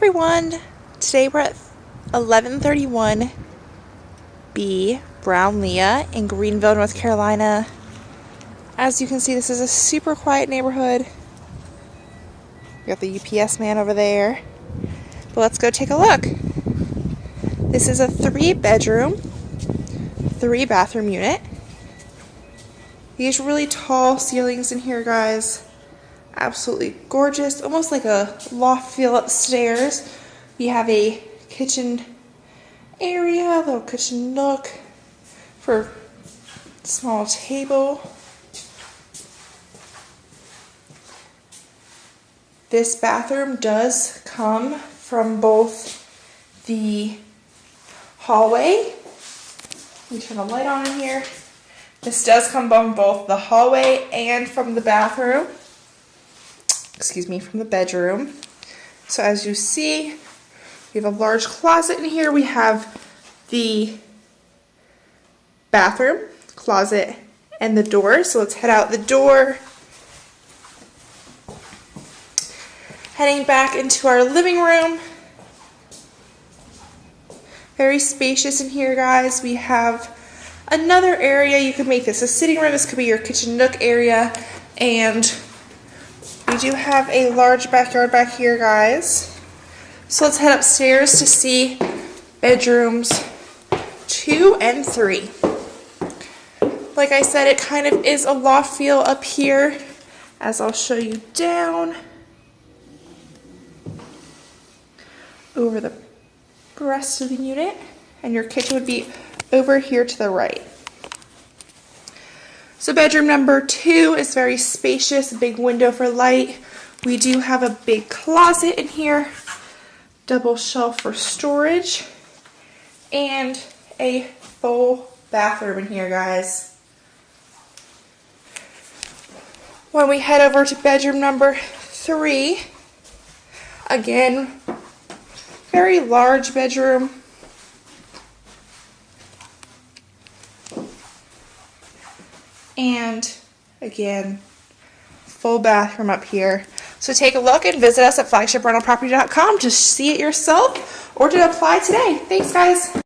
everyone, today we're at 1131 B Brownlea in Greenville, North Carolina. As you can see, this is a super quiet neighborhood. We got the UPS man over there, but let's go take a look. This is a 3-bedroom, 3-bathroom unit. These really tall ceilings in here, guys. Absolutely gorgeous, almost like a loft feel upstairs. We have a kitchen area, little kitchen nook for a small table. This bathroom does come from both the hallway. Let me turn the light on in here. This does come from both the hallway and from the bathroom. Excuse me, from the bedroom. So as you see, we have a large closet in here. We have the bathroom, closet, and the door. So let's head out the door. Heading back into our living room. Very spacious in here, guys. We have another area. You could make this a sitting room. This could be your kitchen nook area. And we do have a large backyard back here, guys. So let's head upstairs to see bedrooms 2 and 3. Like I said, it kind of is a loft feel up here, as I'll show you down over the rest of the unit. And your kitchen would be over here to the right. So bedroom number 2 is very spacious, a big window for light. We do have a big closet in here, double shelf for storage, and a full bathroom in here, guys. When we head over to bedroom number 3, again, very large bedroom. And again, full bathroom up here. So take a look and visit us at flagshipreproperty.com to see it yourself or to apply today. Thanks, guys.